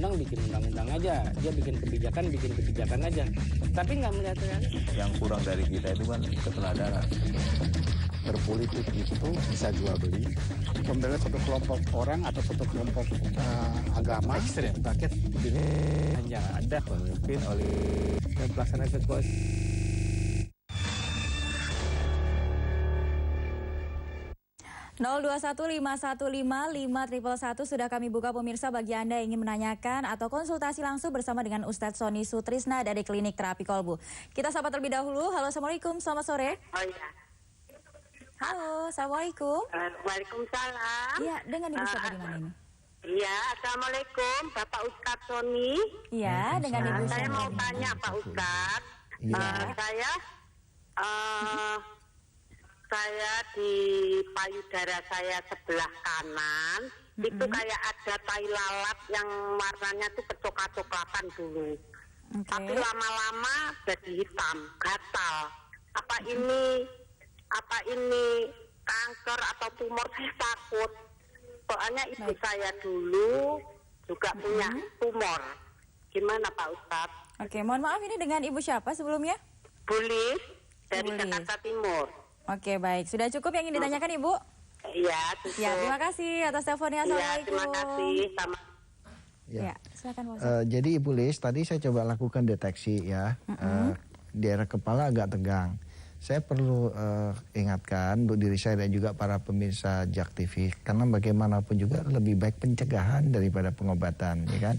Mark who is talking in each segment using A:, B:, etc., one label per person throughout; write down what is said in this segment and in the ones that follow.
A: undang-undang bikin undang-undang aja, dia bikin kebijakan aja, tapi nggak melihat realitas.
B: Yang kurang dari kita itu kan keteladanan.
C: Berpolitik itu bisa jual beli, pembela satu kelompok orang atau satu kelompok agama
B: Ekstrem.
C: rakyat
B: Hanya ada pemimpin oleh dan pelaksana kekuasaan.
D: (02151551111) sudah kami buka pemirsa bagi Anda yang ingin menanyakan atau konsultasi langsung bersama dengan Ustadz Sony Sutrisna dari Klinik Terapi Kolbu. Kita sapa terlebih dahulu. Halo, Assalamualaikum, selamat sore.
E: Oh iya.
D: Halo, Assalamualaikum.
E: Waalaikumsalam.
D: Iya, dengan Ibu siapa di mana ini?
E: Iya, Assalamualaikum Bapak Ustadz Sony.
D: Iya, dengan Ibu
E: Saya
D: siapa
E: mau
D: di mana?
E: tanya Pak Ustadz. Saya di payudara saya sebelah kanan itu kayak ada tai lalat yang warnanya tuh kecoklat-coklatan dulu. Tapi lama-lama jadi hitam, gatal. Apa ini kanker atau tumor? Saya takut. Soalnya ibu saya dulu juga punya tumor. Gimana Pak Ustadz?
D: Oke, mohon maaf, ini dengan Ibu siapa sebelumnya?
E: Bulis dari
D: Bulis.
E: Jakarta Timur.
D: Oke, baik. Sudah cukup yang ingin ditanyakan, Ibu?
E: Iya, cukup.
D: Ya, terima kasih atas teleponnya.
E: Iya,
D: Assalamualaikum.
E: terima kasih. Sama.
D: Ya, silakan Pak Ustadz.
F: Jadi Ibu Lis, tadi saya coba lakukan deteksi ya, daerah kepala agak tegang. Saya perlu ingatkan untuk diri saya dan juga para pemirsa JAK TV, karena bagaimanapun juga lebih baik pencegahan daripada pengobatan, ya kan?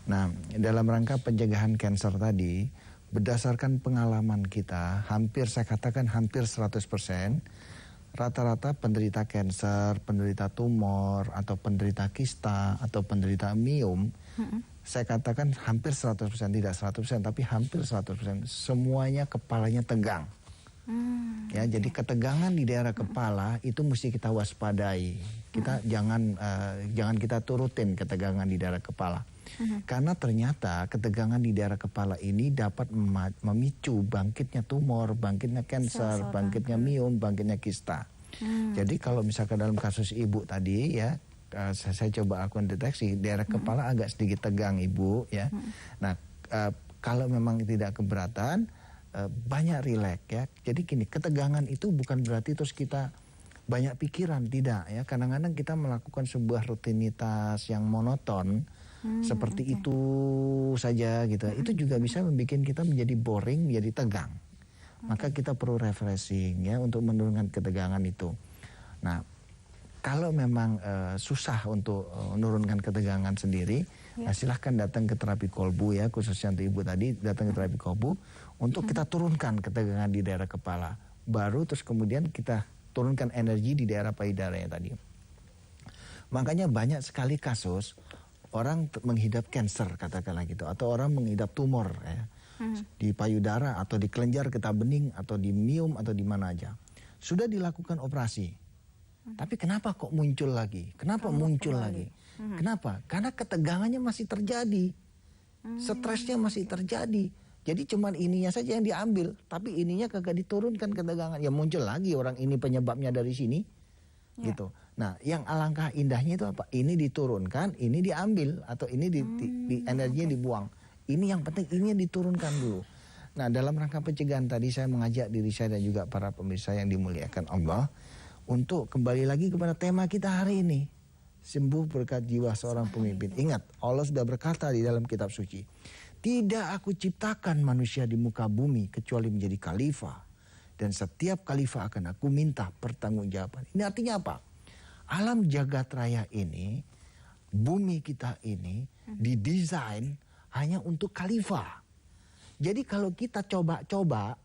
F: Nah, dalam rangka pencegahan kanker tadi, berdasarkan pengalaman kita, saya katakan hampir 100%, rata-rata penderita kanker, penderita tumor, atau penderita kista, atau penderita miom, saya katakan hampir 100%, tidak 100%, tapi hampir 100%, semuanya kepalanya tegang. Ya, jadi ketegangan di daerah kepala itu mesti kita waspadai. Kita jangan kita turutin ketegangan di daerah kepala. Karena ternyata ketegangan di daerah kepala ini dapat memicu bangkitnya tumor, bangkitnya kanker, bangkitnya miom, bangkitnya kista. Jadi kalau misalkan dalam kasus ibu tadi ya, saya coba lakukan deteksi, daerah kepala agak sedikit tegang ibu ya. Nah, kalau memang tidak keberatan, banyak rileks ya. Jadi gini, ketegangan itu bukan berarti terus kita banyak pikiran, tidak ya. Kadang-kadang kita melakukan sebuah rutinitas yang monoton seperti itu saja gitu. Itu juga bisa membuat kita menjadi boring, menjadi tegang. Maka kita perlu refreshing ya untuk menurunkan ketegangan itu. Nah, kalau memang susah untuk menurunkan ketegangan sendiri, silahkan datang ke terapi kolbu ya, khususnya untuk ibu tadi, datang ke terapi kolbu untuk kita turunkan ketegangan di daerah kepala. Baru terus kemudian kita turunkan energi di daerah payudaranya tadi. Makanya banyak sekali kasus orang menghidap kanker katakanlah gitu, atau orang menghidap tumor ya, di payudara atau di kelenjar getah bening atau di miom atau di mana aja. Sudah dilakukan operasi. Tapi kenapa kok muncul lagi? Kenapa muncul lagi? Kenapa? Karena ketegangannya masih terjadi. Stresnya masih terjadi. Jadi cuman ininya saja yang diambil, tapi ininya kagak diturunkan ketegangan. Ya muncul lagi orang ini penyebabnya dari sini. Gitu. Nah, yang alangkah indahnya itu apa? Ini diturunkan, ini diambil, atau ini energinya dibuang. Ini yang penting, ini yang diturunkan dulu. Nah, dalam rangka pencegahan tadi saya mengajak diri saya dan juga para pemirsa yang dimuliakan Allah untuk kembali lagi kepada tema kita hari ini. Sembuh berkat jiwa seorang pemimpin. Ingat, Allah sudah berkata di dalam kitab suci, tidak aku ciptakan manusia di muka bumi kecuali menjadi khalifah. Dan setiap khalifah akan aku minta pertanggungjawaban. Ini artinya apa? Alam jagat raya ini, bumi kita ini didesain hanya untuk khalifah. Jadi kalau kita coba-coba,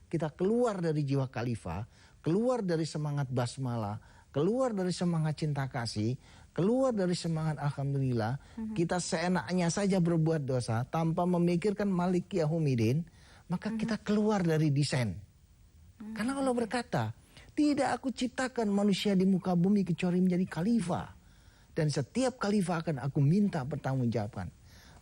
F: kita keluar dari jiwa khalifah, keluar dari semangat basmalah, keluar dari semangat cinta kasih, keluar dari semangat alhamdulillah, kita seenaknya saja berbuat dosa tanpa memikirkan Malik Yaumidin, maka kita keluar dari desain. Karena Allah berkata, tidak aku ciptakan manusia di muka bumi kecuali menjadi khalifah. Dan setiap khalifah akan aku minta pertanggungjawaban.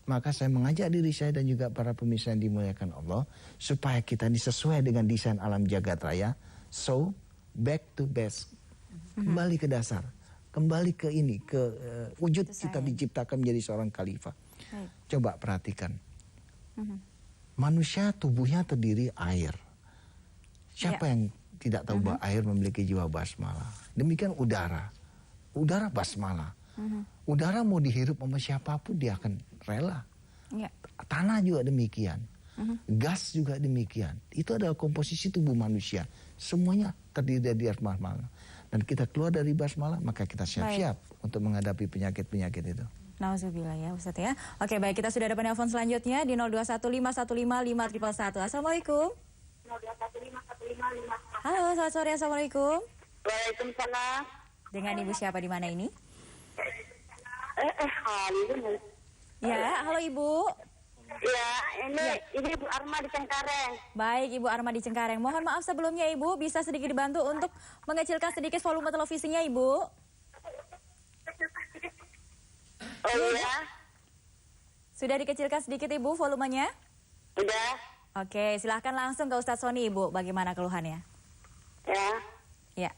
F: Maka saya mengajak diri saya dan juga para pemirsa yang dimuliakan Allah, supaya kita ini sesuai dengan desain alam jagat raya. So, back to base. Kembali ke dasar. Kembali ke ini, ke wujud kita diciptakan menjadi seorang khalifah.
D: Baik.
F: Coba perhatikan. Manusia tubuhnya terdiri air. Siapa yang tidak tahu bahwa air memiliki jiwa basmalah? Demikian udara. Udara basmalah. Udara mau dihirup sama siapapun dia akan rela.
D: Ya.
F: Tanah juga demikian. Gas juga demikian. Itu adalah komposisi tubuh manusia. Semuanya terdiri dari basmalah. Dan kita keluar dari basmalah, maka kita siap-siap untuk menghadapi penyakit-penyakit itu.
D: Nauzubillah ya Ustadz ya. Oke baik, kita sudah ada penelpon selanjutnya di 0215155111. Assalamualaikum. 0215155111. Halo, selamat sore. Assalamualaikum.
E: Waalaikumsalam.
D: Dengan Ibu siapa di mana ini?
E: Halo.
D: Ya, halo Ibu.
E: Ya, ini Ibu Arma di Cengkareng.
D: Baik, Ibu Arma di Cengkareng. Mohon maaf sebelumnya Ibu, bisa sedikit dibantu untuk mengecilkan sedikit volume televisinya Ibu.
E: Oh iya.
D: Sudah dikecilkan sedikit Ibu volumenya?
E: Udah.
D: Oke, silahkan langsung ke Ustadz Sony Ibu, bagaimana keluhannya?
E: Ya.
D: Ya.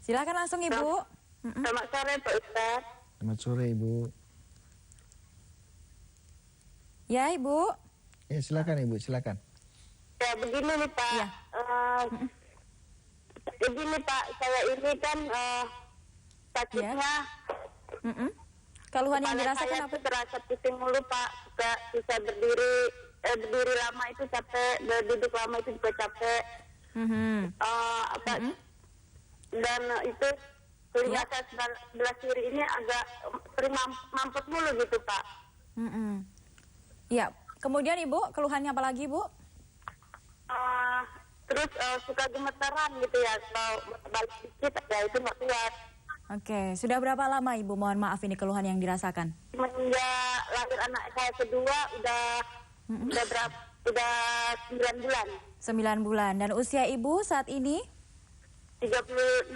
D: Silahkan langsung Ibu.
E: Selamat sore Pak Ustadz.
F: Selamat sore Ibu.
D: Ya Ibu.
F: Ya silakan Ibu, silakan.
E: Ya begini nih Pak.
D: Ya.
E: Begini Pak, saya ini kan sakitnya.
D: Keluhan yang
E: Kepala
D: dirasakan
E: saya
D: apa?
E: tuh terasa pusing mulu Pak. Bisa berdiri lama itu capek, duduk lama itu juga capek. Dan itu telinga saya sebelah kiri ini agak sering mampet mulu gitu Pak.
D: Ya, kemudian Ibu, keluhannya apa lagi Ibu?
E: Terus suka gemetaran gitu ya, kalau balik dikit ya itu nggak kuat.
D: Oke, sudah berapa lama Ibu? Mohon maaf ini keluhan yang dirasakan.
E: Semenjak lahir anak saya kedua udah 9 bulan.
D: 9 bulan. Dan usia Ibu saat ini?
E: 36.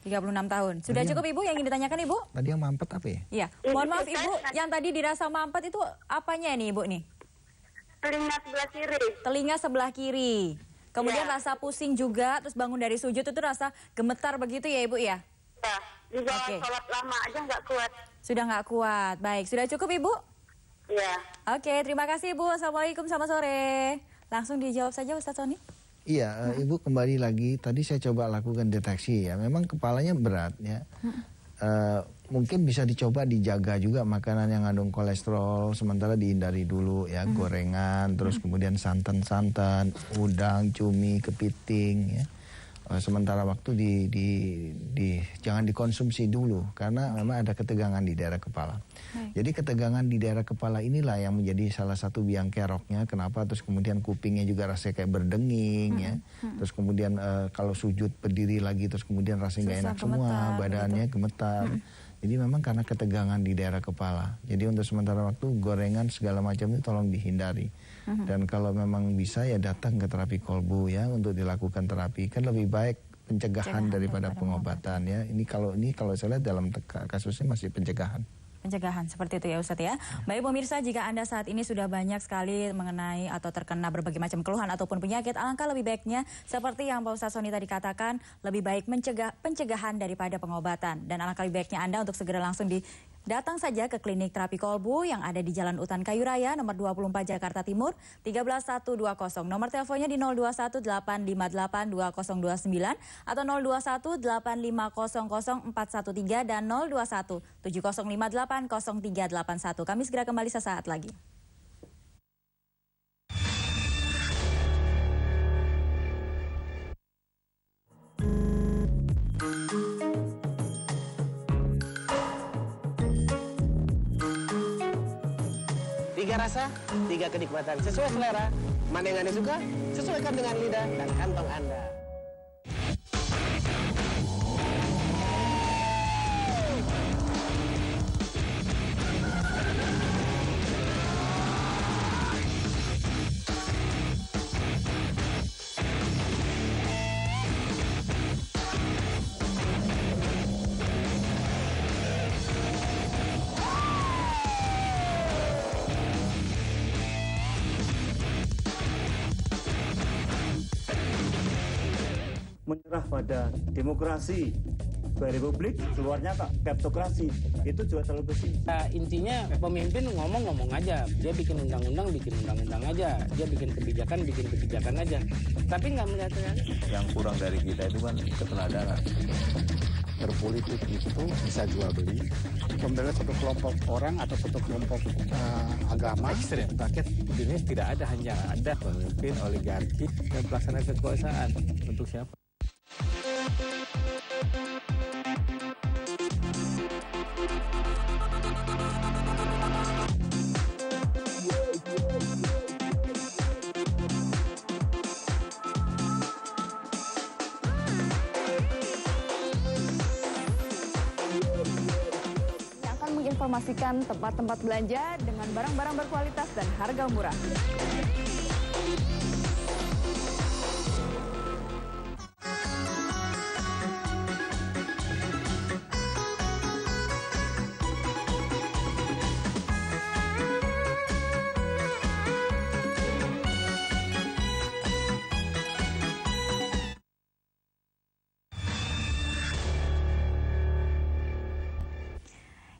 D: 36 tahun. Sudah cukup Ibu yang ingin ditanyakan Ibu?
F: Tadi yang mampet apa ya?
D: Iya. Mohon maaf Ibu, yang tadi dirasa mampet itu apanya nih Ibu nih?
E: Telinga sebelah kiri.
D: Telinga sebelah kiri. Kemudian rasa pusing juga, terus bangun dari sujud itu rasa gemetar begitu ya Ibu ya?
E: Ya, juga sholat lama aja nggak kuat.
D: Sudah nggak kuat. Baik, sudah cukup Ibu?
E: Iya.
D: Oke, terima kasih Ibu. Assalamualaikum, selamat sore. Langsung dijawab saja Ustadz Sony.
F: Iya, Ibu kembali lagi. Tadi saya coba lakukan deteksi ya. Memang kepalanya berat ya. Mungkin bisa dicoba dijaga juga makanan yang mengandung kolesterol. Sementara dihindari dulu ya, gorengan, terus kemudian santan-santan, udang, cumi, kepiting ya. Sementara waktu jangan dikonsumsi dulu karena memang ada ketegangan di daerah kepala. Jadi ketegangan di daerah kepala inilah yang menjadi salah satu biang keroknya. Kenapa? Terus kemudian kupingnya juga rasanya kayak berdenging ya. Terus kemudian kalau sujud berdiri lagi terus kemudian rasanya nggak enak semua, badannya gemetar. Jadi memang karena ketegangan di daerah kepala. Jadi untuk sementara waktu gorengan segala macam itu tolong dihindari. Dan kalau memang bisa ya datang ke terapi kolbu ya untuk dilakukan terapi. Kan lebih baik pencegahan daripada pengobatan ya. Ini kalau saya lihat dalam kasusnya masih pencegahan.
D: Pencegahan seperti itu ya Ustadz ya. Baik pemirsa, jika Anda saat ini sudah banyak sekali mengenai atau terkena berbagai macam keluhan ataupun penyakit, alangkah lebih baiknya seperti yang Pak Ustadz Sony tadi katakan, lebih baik pencegahan daripada pengobatan. Dan alangkah lebih baiknya Anda untuk segera langsung datang saja ke klinik terapi kolbu yang ada di Jalan Utan Kayu Raya nomor 24 Jakarta Timur 13120. Nomor teleponnya di 0218582029 atau 0218500413 dan 0217058031. Kami segera kembali sesaat lagi.
G: Tiga rasa, tiga kenikmatan sesuai selera. Mana yang Anda suka, sesuaikan dengan lidah dan kantong Anda.
H: Menyerah pada demokrasi, supaya republik keluarnya kleptokrasi. Itu juga terlalu bersih.
A: Intinya pemimpin ngomong aja, dia bikin undang-undang aja, dia bikin kebijakan aja, tapi nggak melihat
B: Yang kurang dari kita itu kan keteladanan.
C: Berpolitik itu bisa jual beli, membela satu kelompok orang atau satu kelompok agama.
B: Ekstrem, rakyat Indonesia tidak ada, hanya ada pemimpin oligarki dan pelaksana kekuasaan. Untuk siapa?
I: Menginformasikan tempat-tempat belanja dengan barang-barang berkualitas dan harga murah.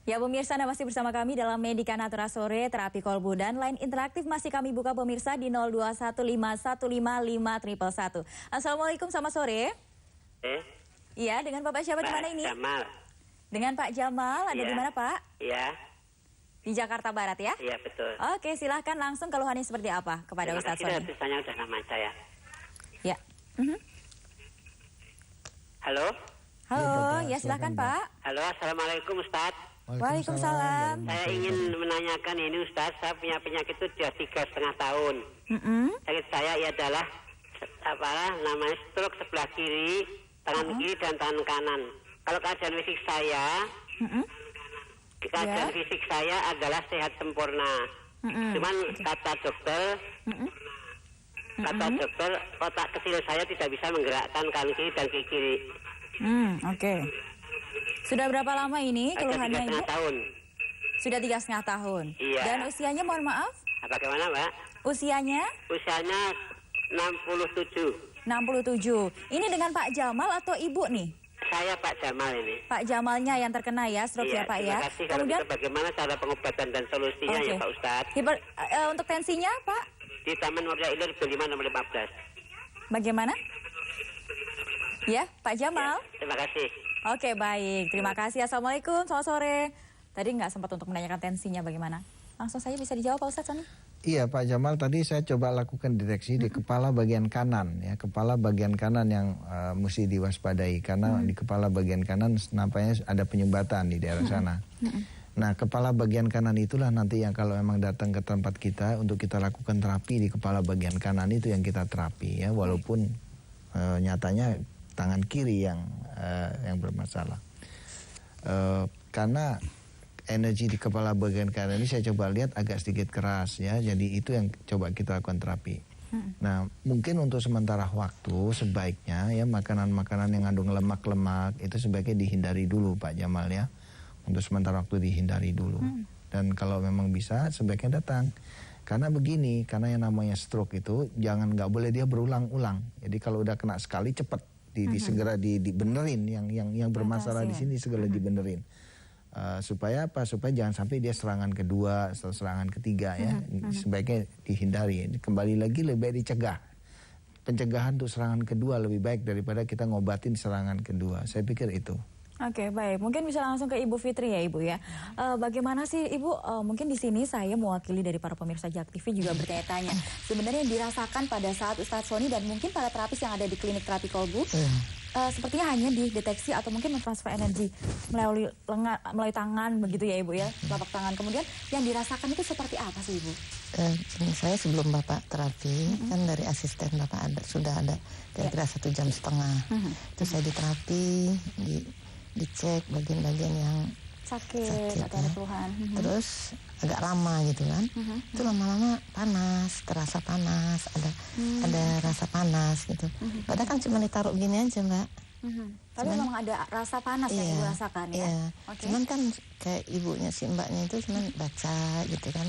D: Ya pemirsa, Anda masih bersama kami dalam Medika Natura Sore, terapi kolbu dan line interaktif masih kami buka pemirsa di 0215155511. Assalamualaikum, selamat sore. Iya, dengan Bapak siapa di mana ini?
J: Jamal.
D: Dengan Pak Jamal, ada di mana Pak?
J: Iya.
D: Di Jakarta Barat ya?
J: Iya, betul.
D: Oke, silahkan langsung keluhannya seperti apa kepada Ustadz Sony.
J: Terima kasih, udah nama saya.
D: Ya.
J: Halo?
D: Halo, ya silahkan Pak.
J: Halo, Assalamualaikum Ustadz.
D: Waalaikumsalam.
J: Saya ingin menanyakan ini Ustadz, saya punya penyakit itu sudah 3,5 tahun. Sakit saya adalah namanya stroke sebelah kiri, tangan kiri dan tangan kanan. Kalau keadaan fisik saya, fisik saya adalah sehat sempurna. Cuman kata dokter, otak kecil saya tidak bisa menggerakkan kanan kiri dan kiri.
D: Oke. Sudah berapa lama ini keluhannya Ibu?
J: 3,5 tahun.
D: Sudah 3,5 tahun.
J: Iya.
D: Dan usianya mohon maaf?
J: Bagaimana Mbak?
D: Usianya?
J: Usianya 67.
D: 67. Ini dengan Pak Jamal atau Ibu nih?
J: Saya Pak Jamal ini.
D: Pak Jamalnya yang terkena ya, stroke ya Pak ya.
J: Terima kasih.
D: Kemudian
J: bagaimana cara pengobatan dan solusinya ya Pak Ustadz?
D: Untuk tensinya Pak?
J: Di Taman Warga Ilir B5 nomor 15.
D: Bagaimana? Ya, Pak Jamal.
J: Ya, terima kasih.
D: Oke, baik. Terima kasih. Assalamualaikum, selamat sore. Tadi nggak sempat untuk menanyakan tensinya bagaimana. Langsung saja bisa dijawab Pak Ustadz Sony.
F: Iya Pak Jamal, tadi saya coba lakukan deteksi di kepala bagian kanan. Ya, kepala bagian kanan yang mesti diwaspadai. Karena di kepala bagian kanan nampaknya ada penyumbatan di daerah sana. Nah, kepala bagian kanan itulah nanti yang kalau memang datang ke tempat kita untuk kita lakukan terapi di kepala bagian kanan itu yang kita terapi ya. Walaupun nyatanya tangan kiri yang bermasalah. Karena energi di kepala bagian kanan ini saya coba lihat agak sedikit keras ya. Jadi itu yang coba kita lakukan terapi. Nah, mungkin untuk sementara waktu sebaiknya ya makanan-makanan yang mengandung lemak-lemak itu sebaiknya dihindari dulu Pak Jamal ya. Untuk sementara waktu dihindari dulu. Dan kalau memang bisa sebaiknya datang. Karena begini, karena yang namanya stroke itu nggak boleh dia berulang-ulang. Jadi kalau udah kena sekali cepat segera dibenerin yang bermasalah di sini segera dibenerin. Supaya apa? Supaya jangan sampai dia serangan kedua atau serangan ketiga ya. Sebaiknya dihindari. Kembali lagi lebih baik dicegah. Pencegahan untuk serangan kedua lebih baik daripada kita ngobatin serangan kedua. Saya pikir itu.
D: Oke, baik. Mungkin bisa langsung ke Ibu Fitri ya Ibu ya. Bagaimana sih Ibu, mungkin di sini saya mewakili dari para pemirsa JAK TV juga bertanya-tanya. Sebenarnya yang dirasakan pada saat Ustadz Sony dan mungkin para terapis yang ada di klinik terapi kolbu, sepertinya hanya dideteksi atau mungkin mentransfer energi melalui tangan begitu ya Ibu ya, telapak tangan. Kemudian yang dirasakan itu seperti apa sih Ibu?
K: Saya sebelum Bapak terapi, kan dari asisten Bapak sudah ada kira-kira 1,5 jam. Itu saya diterapi, dicek bagian-bagian yang sakit
D: atau ada keluhan.
K: Terus agak lama gitu kan. Itu lama-lama panas, terasa panas, ada rasa panas gitu. Padahal kan cuma ditaruh gini aja Mbak.
D: Tapi memang ada rasa panas yang Ibu rasakan ya?
K: Iya. Cuman kan kayak ibunya si mbaknya itu cuman baca gitu kan.